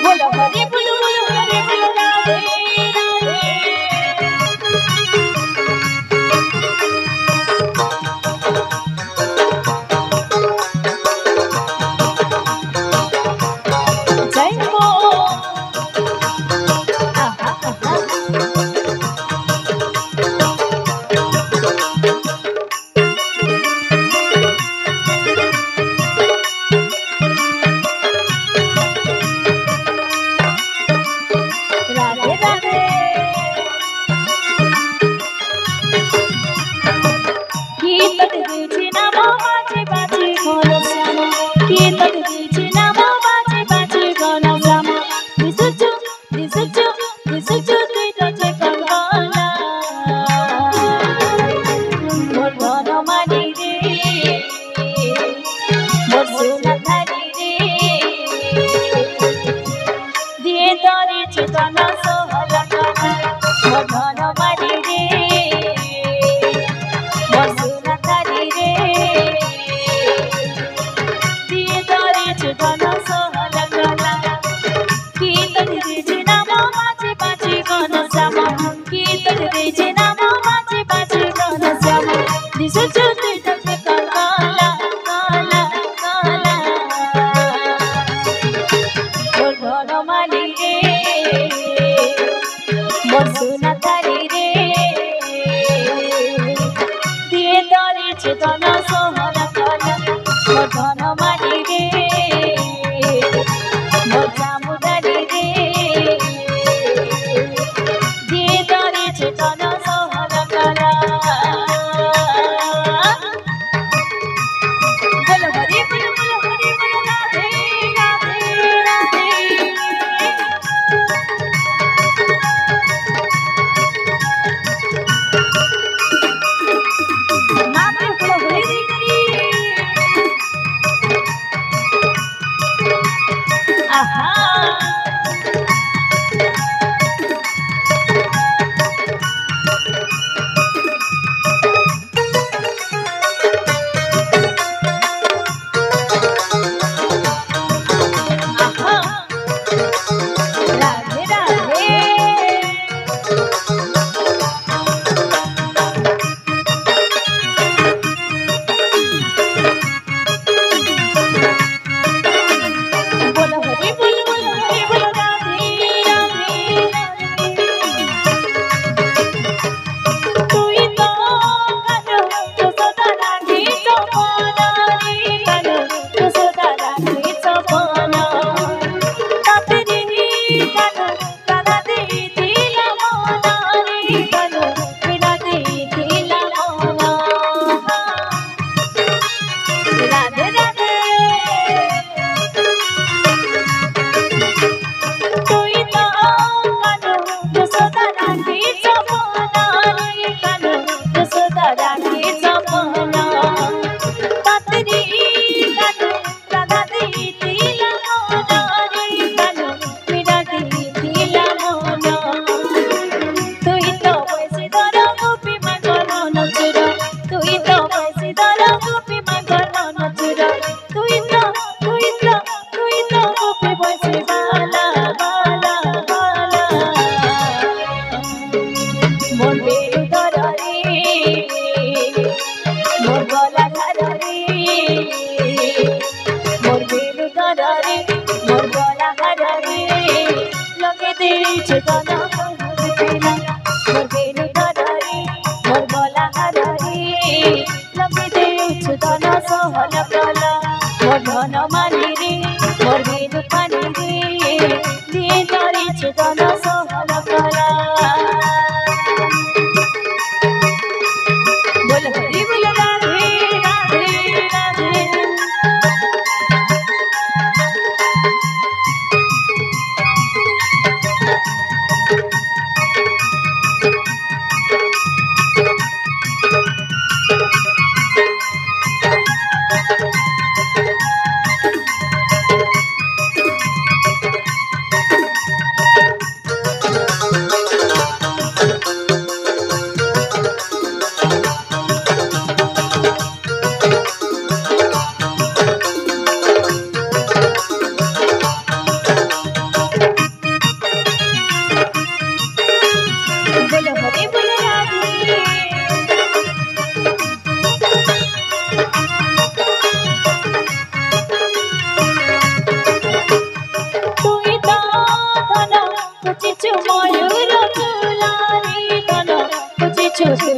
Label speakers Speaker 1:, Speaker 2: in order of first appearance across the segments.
Speaker 1: बोलो हरे बोलो हरे बोलो राधे राधे जय हो आहा आहा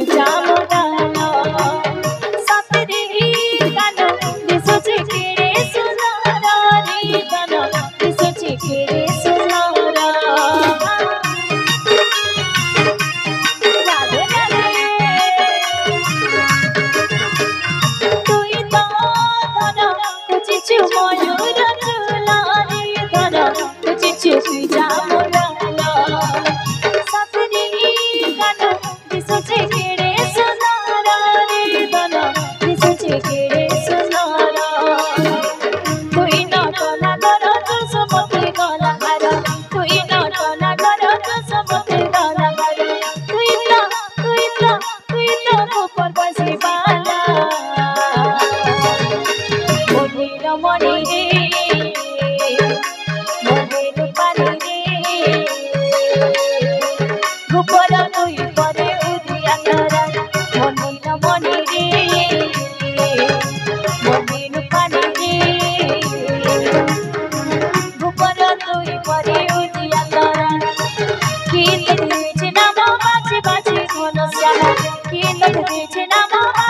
Speaker 1: पूजा मोडाला सातरी गाना दिसुचे केडे सुनारा रे गाना दिसुचे केडे सुनारा राधे राधे तुई तो धना कुचिचु मयूर चुला रे धना कुचिचु पूजा मोडाला सातरी गाना दिसुचे केडे सुनारा रे गाना दिसुचे केडे सुनारा तुई नटना गर तू समते गला हार तुई नटना गर तू समते गला हार तुई तो ऊपर बसे बाला मोहिर मणि रे मोहिर पानी रे गोपर तुई परे उदिया तारा मोहिर मणि रे मोहिर पानी रे गोपर तुई परे उदिया तारा की लगे नाम बाजे बाजे घन श्यामा की लगे नाम